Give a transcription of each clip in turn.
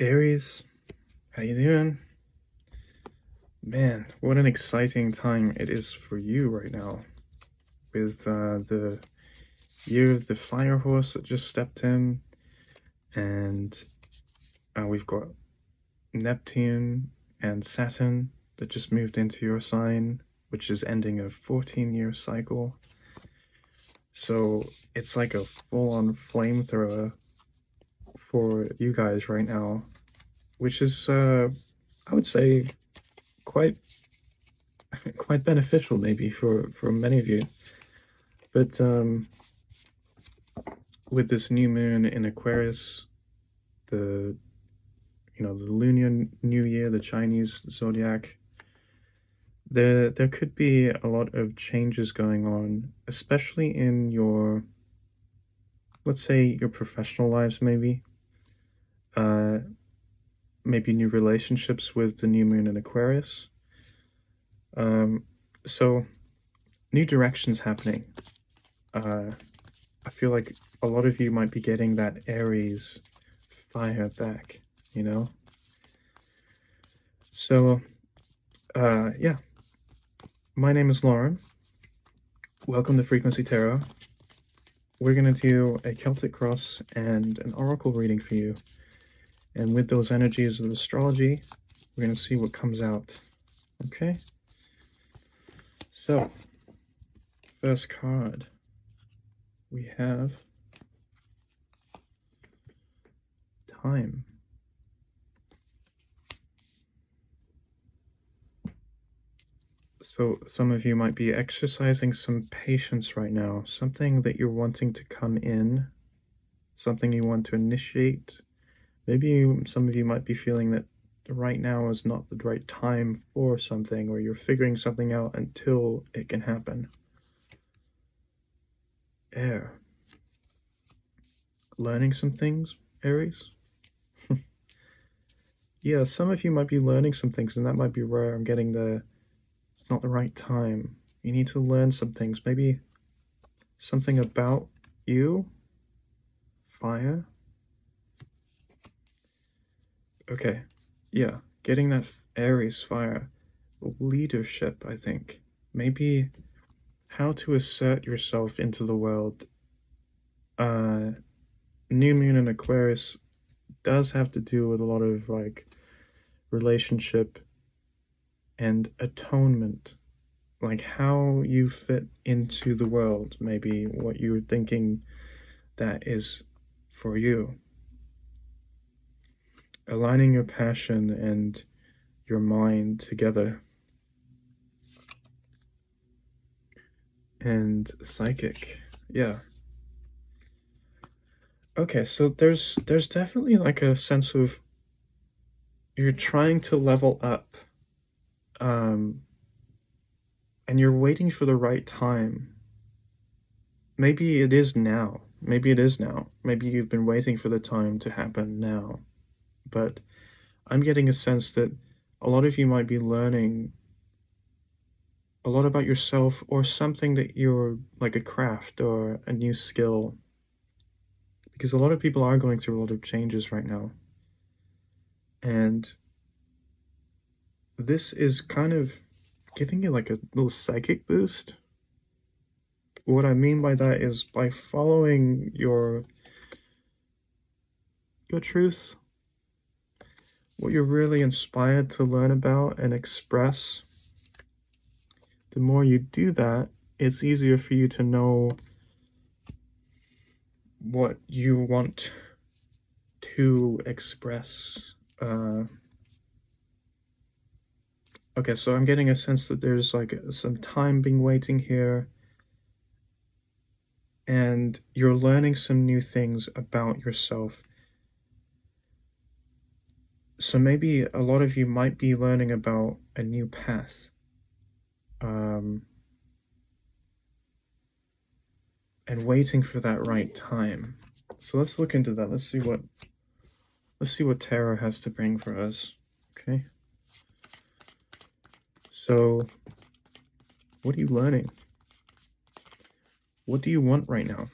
Aries, how you doing? Man, what an exciting time it is for you right now with the year of the fire horse that just stepped in, and we've got Neptune and Saturn that just moved into your sign, which is ending a 14-year cycle. So it's like a full-on flamethrower for you guys right now, which is, I would say, quite beneficial maybe for many of you. But with this new moon in Aquarius, the the Lunar New Year, the Chinese zodiac, there could be a lot of changes going on, especially in your, let's say, your professional lives, maybe. Uh, Maybe new relationships with the new moon in Aquarius. So new directions happening. I feel like a lot of you might be getting that Aries fire back, you know? So, yeah. My name is Lauren. Welcome to Frequency Tarot. We're going to do a Celtic cross and an oracle reading for you. And with those energies of astrology, we're going to see what comes out. Okay? So, first card, we have time. So some of you might be exercising some patience right now, something that you're wanting to come in, something you want to initiate. Maybe some of you might be feeling that right now is not the right time for something, or you're figuring something out until it can happen. Air. Learning some things, Aries? Yeah, some of you might be learning some things, and that might be where I'm getting it's not the right time. You need to learn some things. Maybe something about you. Fire. Okay. Yeah. Getting that Aries fire. Leadership, I think. Maybe how to assert yourself into the world. New moon in Aquarius does have to do with a lot of like relationship and atonement, like how you fit into the world, maybe what you're thinking that is for you. Aligning your passion and your mind together. And psychic, yeah. Okay, so there's definitely like a sense of you're trying to level up, and you're waiting for the right time. Maybe it is now. Maybe it is now. Maybe you've been waiting for the time to happen now. But I'm getting a sense that a lot of you might be learning a lot about yourself, or something that you're like a craft or a new skill. Because a lot of people are going through a lot of changes right now. And this is kind of giving you like a little psychic boost. What I mean by that is by following your truth, what you're really inspired to learn about and express. The more you do that, it's easier for you to know what you want to express. Okay, so I'm getting a sense that there's like some time being waiting here, and you're learning some new things about yourself. So maybe a lot of you might be learning about a new path. And waiting for that right time. So let's look into that. Let's see what tarot has to bring for us. Okay. So what are you learning? What do you want right now?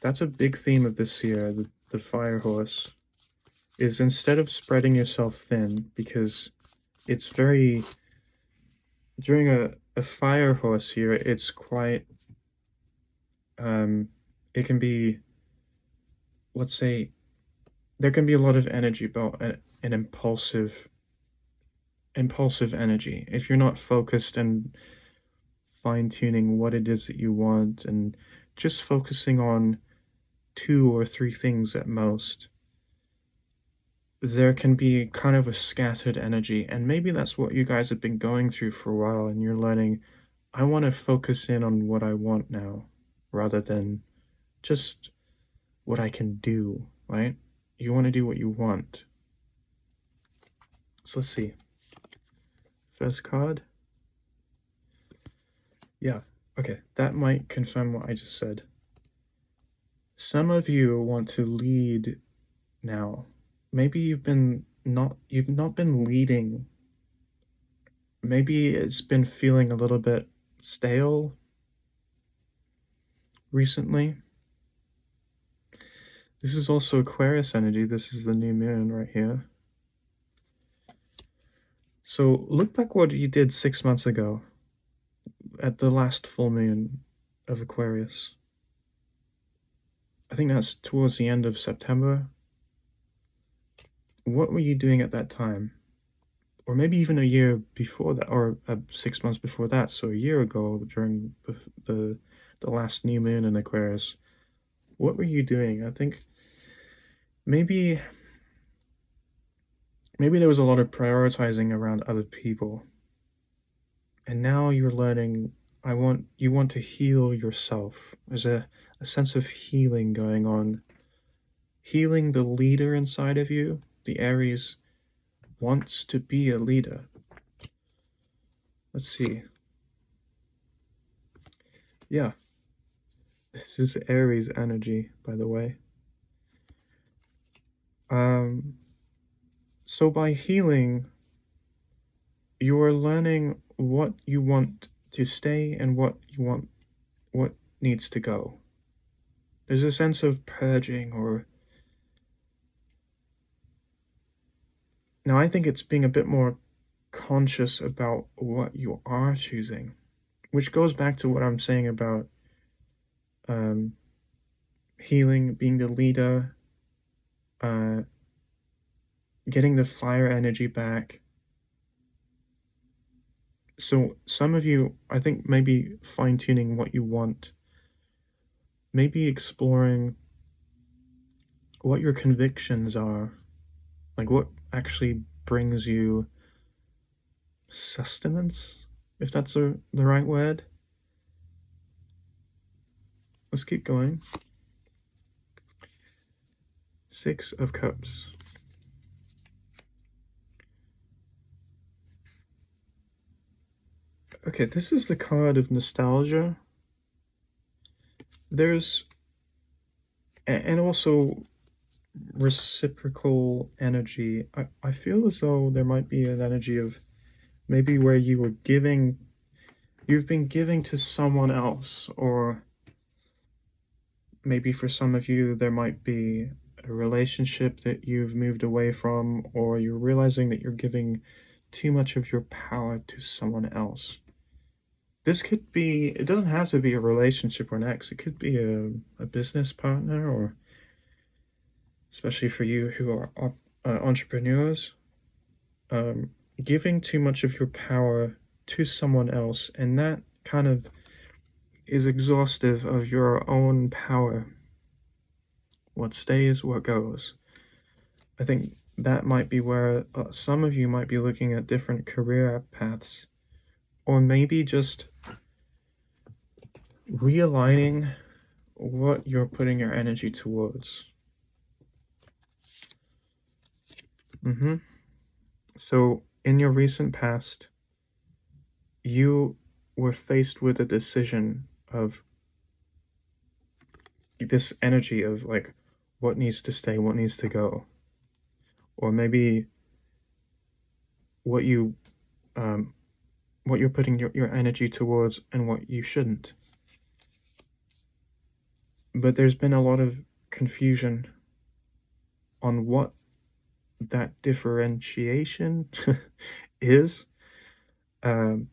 That's a big theme of this year, the fire horse. is instead of spreading yourself thin, because it's very, during a fire horse here, it's quite, it can be, let's say, there can be a lot of energy about an impulsive energy. If you're not focused and fine tuning what it is that you want and just focusing on 2 or 3 things at most, there can be kind of a scattered energy. And maybe that's what you guys have been going through for a while, and you're learning, I want to focus in on what I want now rather than just what I can do, right? You want to do what you want. So let's see. First card. Yeah, okay, that might confirm what I just said. Some of you want to lead now. Maybe you've not been leading. Maybe it's been feeling a little bit stale recently. This is also Aquarius energy. This is the new moon right here. So look back what you did 6 months ago at the last full moon of Aquarius. I think that's towards the end of September. What were you doing at that time? Or maybe even a year before that, or 6 months before that. So a year ago, during the last new moon in Aquarius, what were you doing? I think maybe there was a lot of prioritizing around other people, and now you're learning. You want to heal yourself. There's a sense of healing going on. Healing the leader inside of you. The Aries wants to be a leader. Let's see. Yeah. This is Aries energy, by the way. So by healing, you are learning what you want to stay and what needs to go. There's a sense of purging, or now I think it's being a bit more conscious about what you are choosing, which goes back to what I'm saying about healing, being the leader, getting the fire energy back. So some of you, I think, maybe fine-tuning what you want, maybe exploring what your convictions are, like what actually brings you sustenance, if that's the right word. Let's keep going. 6 of Cups. Okay, this is the card of nostalgia. There's, and also reciprocal energy. I feel as though there might be an energy of maybe where you've been giving to someone else, or maybe for some of you there might be a relationship that you've moved away from, or you're realizing that you're giving too much of your power to someone else. This could be, it doesn't have to be a relationship or an ex, it could be a business partner, or especially for you who are entrepreneurs, giving too much of your power to someone else, and that kind of is exhaustive of your own power. What stays, what goes. I think that might be where some of you might be looking at different career paths, or maybe just realigning what you're putting your energy towards. So in your recent past, you were faced with a decision of this energy of like what needs to stay, what needs to go, or maybe what you're putting your energy towards and what you shouldn't. But there's been a lot of confusion on what that differentiation is. Um,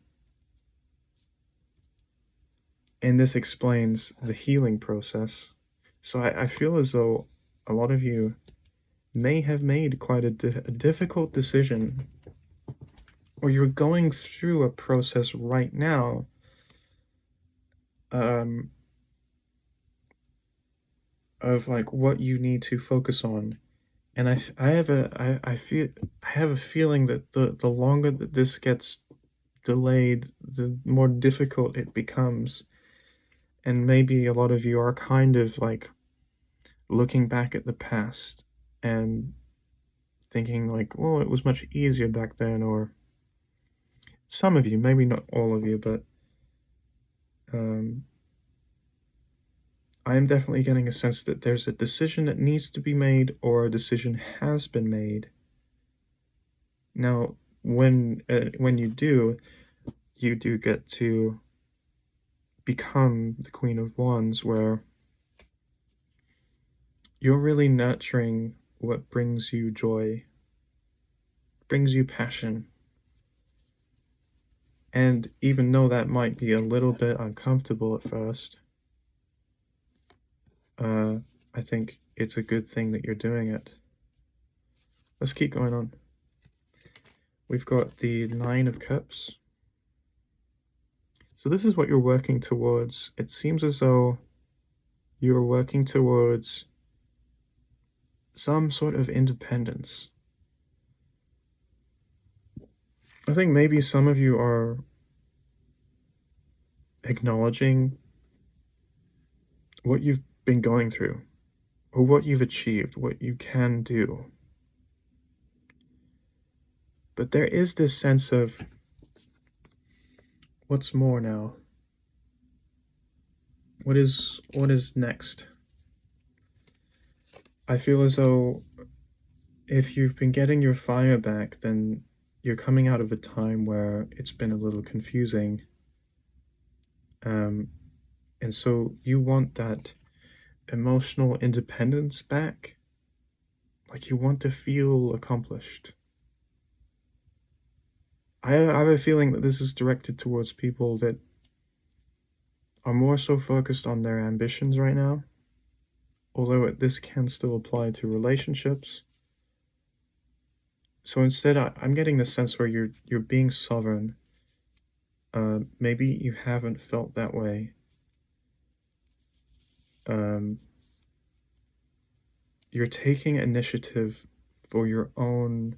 and this explains the healing process. So I feel as though a lot of you may have made quite a difficult decision, or you're going through a process right now of like what you need to focus on. And I have a feeling that the longer that this gets delayed, the more difficult it becomes. And maybe a lot of you are kind of like looking back at the past and thinking like, well, it was much easier back then, or some of you, maybe not all of you, but I am definitely getting a sense that there's a decision that needs to be made, or a decision has been made. Now, when you do get to become the Queen of Wands, where you're really nurturing what brings you joy, brings you passion. And even though that might be a little bit uncomfortable at first, I think it's a good thing that you're doing it. Let's keep going on. We've got the Nine of Cups. So this is what you're working towards. It seems as though you're working towards some sort of independence. I think maybe some of you are acknowledging what you've been going through, or what you've achieved, what you can do. But there is this sense of, what's more now? What is next? I feel as though if you've been getting your fire back, then you're coming out of a time where it's been a little confusing. And so you want that emotional independence back. Like, you want to feel accomplished. I have a feeling that this is directed towards people that are more so focused on their ambitions right now, although this can still apply to relationships. So instead, I'm getting the sense where you're being sovereign. Maybe you haven't felt that way. You're taking initiative for your own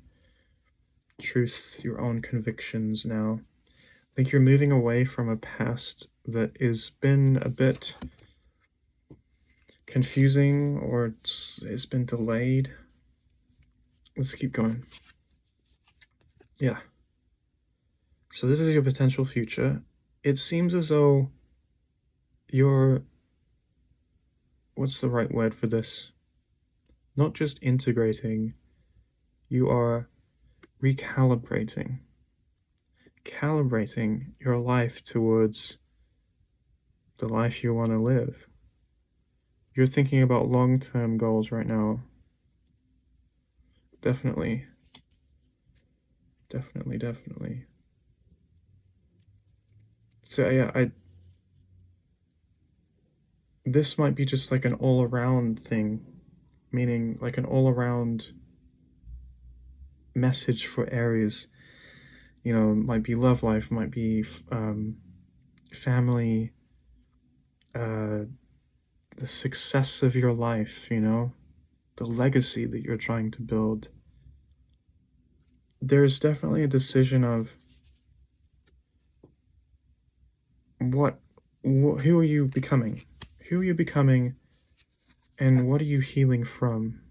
truth, your own convictions now. I think you're moving away from a past that has been a bit confusing, or it's been delayed. Let's keep going. Yeah. So this is your potential future. It seems as though you're, what's the right word for this? Not just integrating, you are recalibrating. Calibrating your life towards the life you want to live. You're thinking about long-term goals right now. Definitely. So yeah, this might be just like an all-around thing, meaning like an all-around message for Aries. You know, might be love life, might be family, the success of your life, you know, the legacy that you're trying to build. There's definitely a decision of who are you becoming? Who are you becoming, and what are you healing from?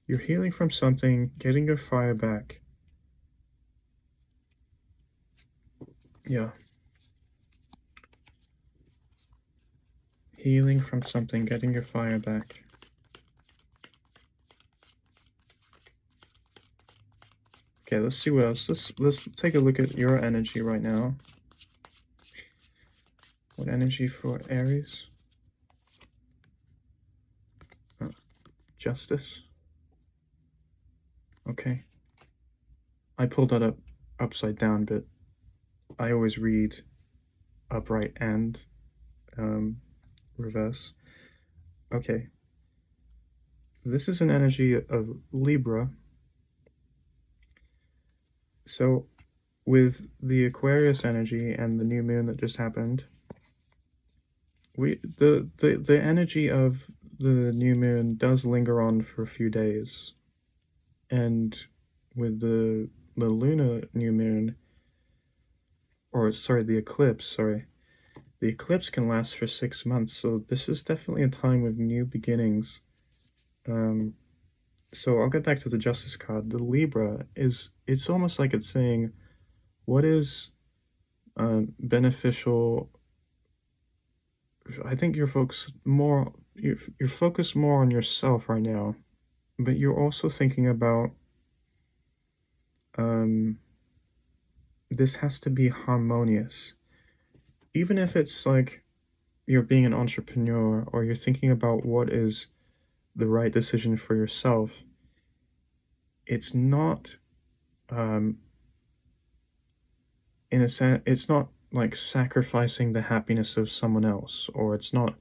You're healing from something, getting your fire back. Yeah. Healing from something, getting your fire back. Okay, let's see what else. Let's take a look at your energy right now. What energy for Aries? Oh, justice. Okay. I pulled that up upside down, but I always read upright and reverse. Okay. This is an energy of Libra. So with the Aquarius energy and the new moon that just happened, the energy of the new moon does linger on for a few days. And with the lunar new moon, or sorry, the eclipse, the eclipse can last for 6 months. So this is definitely a time of new beginnings. So I'll get back to the Justice card. The Libra it's almost like it's saying, what is beneficial. I think you're focused more on yourself right now, but you're also thinking about this has to be harmonious. Even if it's like you're being an entrepreneur or you're thinking about what is the right decision for yourself, it's not in a sense, it's not like sacrificing the happiness of someone else, or it's not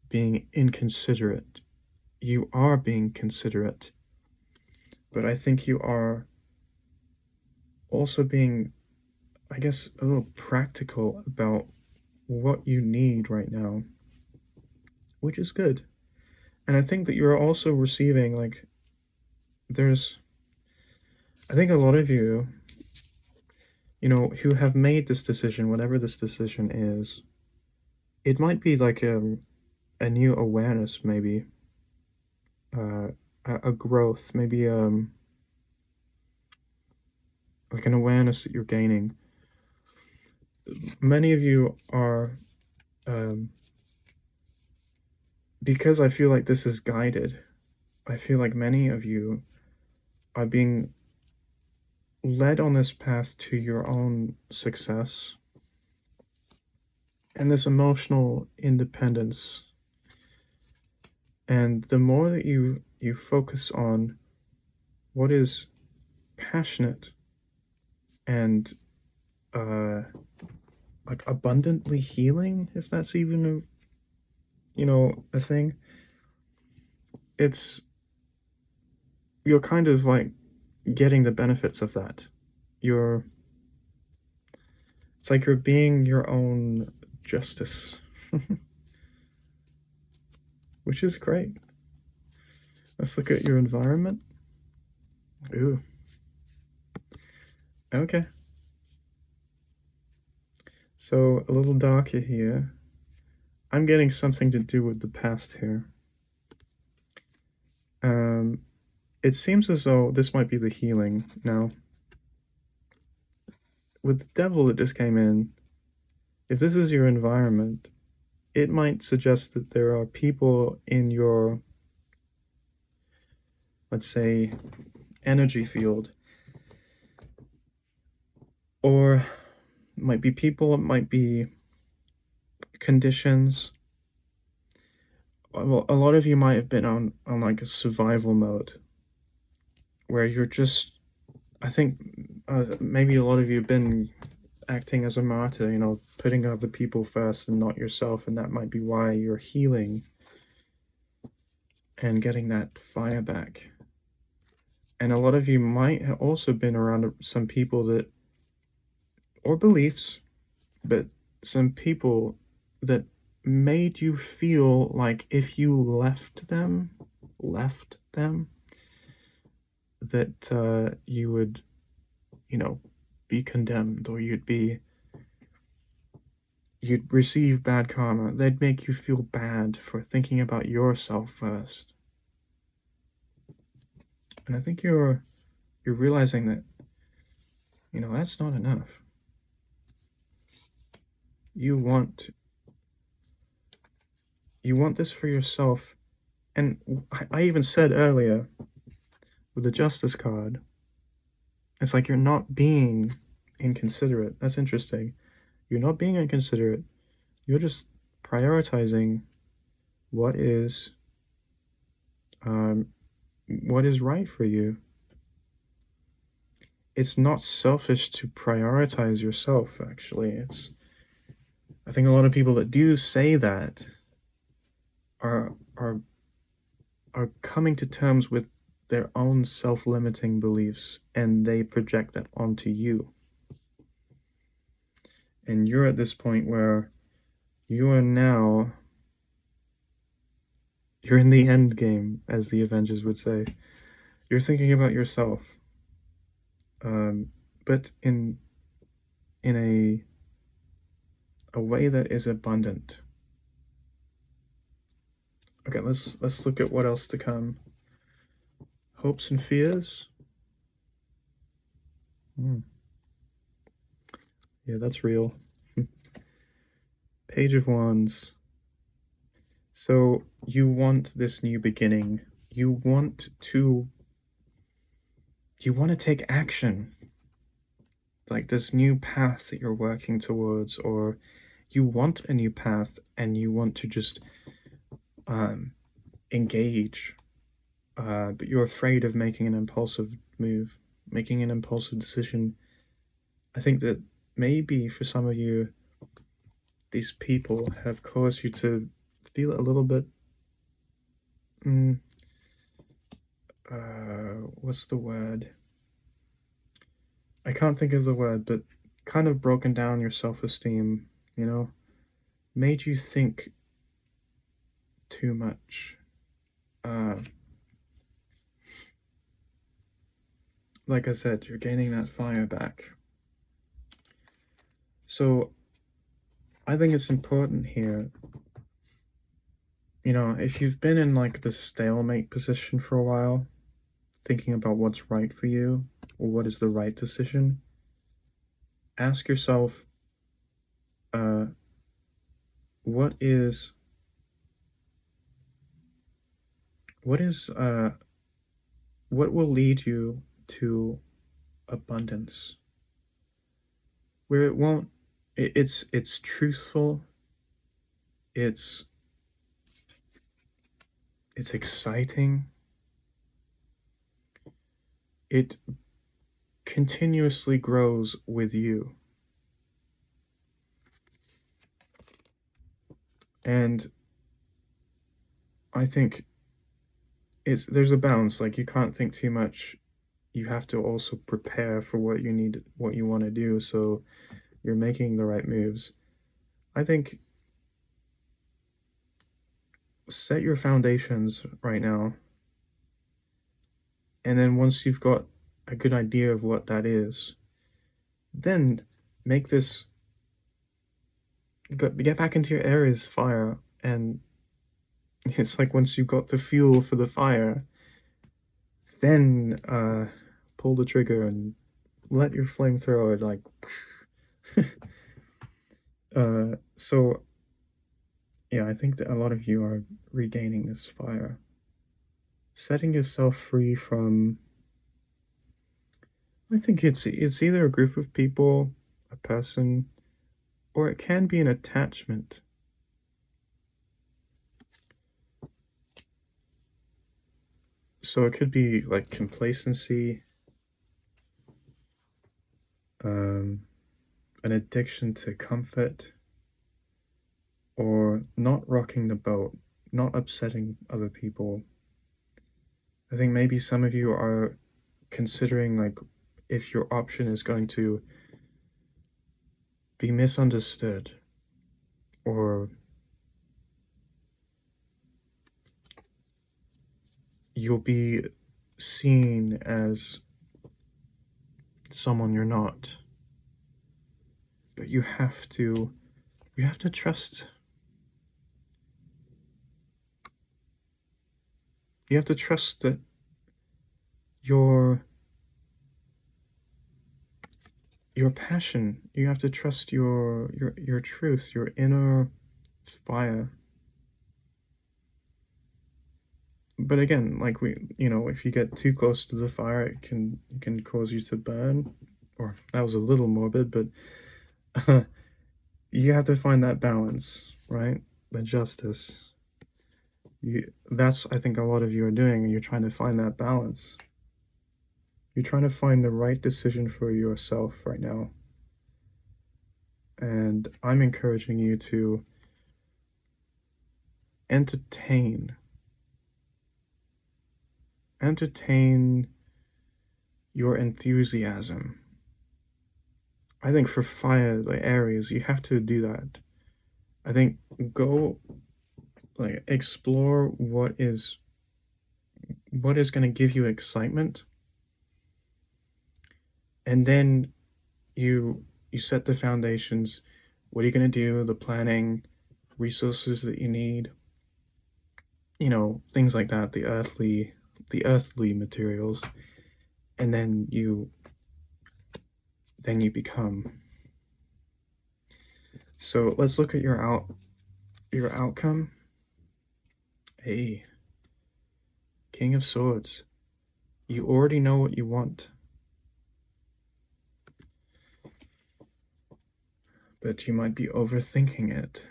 being inconsiderate. You are being considerate, but I think you are also being, I guess, a little practical about what you need right now, which is good. And I think that you're also receiving, like, I think a lot of you, who have made this decision, whatever this decision is, it might be like a new awareness, maybe, a growth, maybe like an awareness that you're gaining. Many of you are, because I feel like this is guided, I feel like many of you are being led on this path to your own success and this emotional independence. And the more that you focus on what is passionate and like abundantly healing, if that's even a thing, you're kind of like getting the benefits of that. It's like you're being your own justice, which is great. Let's look at your environment. Ooh. Okay. So a little darker here. I'm getting something to do with the past here. It seems as though this might be the healing now. With the devil that just came in, if this is your environment, it might suggest that there are people in your, let's say, energy field. Or it might be people, it might be conditions. Well, a lot of you might have been on like a survival mode where you're just, I think maybe a lot of you have been acting as a martyr, putting other people first and not yourself, and that might be why you're healing and getting that fire back. And a lot of you might have also been around some people that, or beliefs, but some people that made you feel like if you left them, that you would, be condemned, or you'd receive bad karma. They'd make you feel bad for thinking about yourself first. And I think you're realizing that, that's not enough. You want this for yourself. And I even said earlier with the Justice card, it's like you're not being inconsiderate. That's interesting. You're not being inconsiderate. You're just prioritizing what is right for you. it's not selfish to prioritize yourself, actually. I think a lot of people that do say that are are coming to terms with their own self-limiting beliefs, and they project that onto you. And you're at this point where you are now, you're in the end game, as the Avengers would say. You're thinking about yourself, but in a way that is abundant. Okay, let's look at what else to come. Hopes and fears. Yeah, that's real. Page of Wands. So you want this new beginning. You want to take action. Like this new path that you're working towards, or you want a new path and you want to just engage, but you're afraid of making an impulsive move, making an impulsive decision. I think that maybe for some of you, these people have caused you to feel a little bit, what's the word? I can't think of the word, but kind of broken down your self-esteem, you know? Made you think too much. Like I said, you're gaining that fire back. So I think it's important here, you know, if you've been in like the stalemate position for a while, thinking about what's right for you or what is the right decision, ask yourself, what is what will lead you to abundance, where it won't, it's truthful, it's exciting, it continuously grows with you. And I think there's a balance. Like, you can't think too much. You have to also prepare for what you need, what you want to do, so you're making the right moves. I think set your foundations right now, and then once you've got a good idea of what that is, then make this, get back into your Aries fire. And it's like, once you've got the fuel for the fire, then pull the trigger and let your flamethrower, like, so yeah, I think that a lot of you are regaining this fire, setting yourself free from, I think it's either a group of people, a person, or it can be an attachment. So it could be like complacency, an addiction to comfort, or not rocking the boat, not upsetting other people. I think maybe some of you are considering, like, if your option is going to be misunderstood, or you'll be seen as someone you're not. But you have to trust. You have to trust that your passion, you have to trust your truth, your inner fire. But again, like, if you get too close to the fire, it can cause you to burn. Or that was a little morbid, but you have to find that balance, right? The justice. That's, I think, a lot of you are doing, and you're trying to find that balance. You're trying to find the right decision for yourself right now. And I'm encouraging you to entertain your enthusiasm. I think for fire, like Aries, you have to do that. I think go explore what is going to give you excitement, and then you set the foundations. What are you going to do? The planning, resources that you need, things like that, the earthly materials, and then you become. So let's look at your outcome. Hey, King of Swords. You already know what you want. But you might be overthinking it.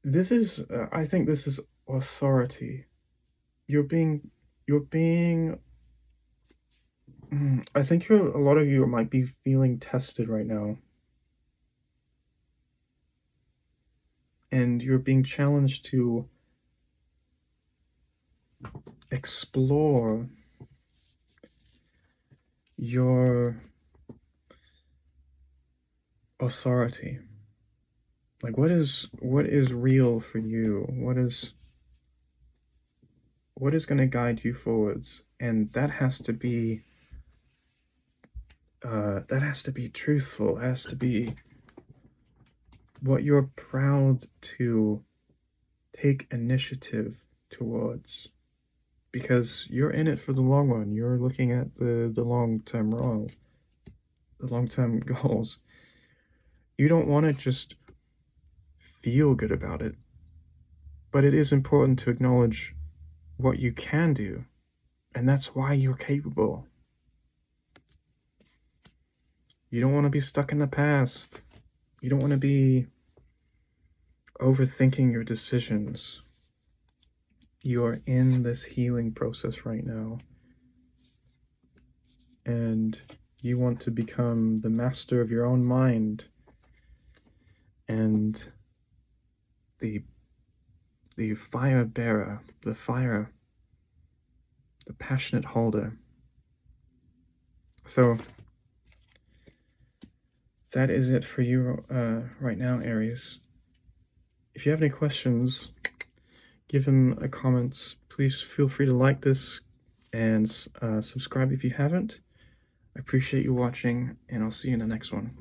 This is, I think this is authority. You're being, I think a lot of you might be feeling tested right now. And you're being challenged to explore your authority. Like, what is real for you? What is going to guide you forwards? And that has to be truthful. It has to be what you're proud to take initiative towards, because you're in it for the long run. You're looking at the long-term role, the long-term goals. You don't want to just feel good about it, but it is important to acknowledge what you can do, and that's why you're capable. You don't want to be stuck in the past. You don't want to be overthinking your decisions. You are in this healing process right now, and you want to become the master of your own mind and the fire bearer, the passionate holder. So that is it for you right now, Aries. If you have any questions, give them a comment. Please feel free to like this and subscribe if you haven't. I appreciate you watching, and I'll see you in the next one.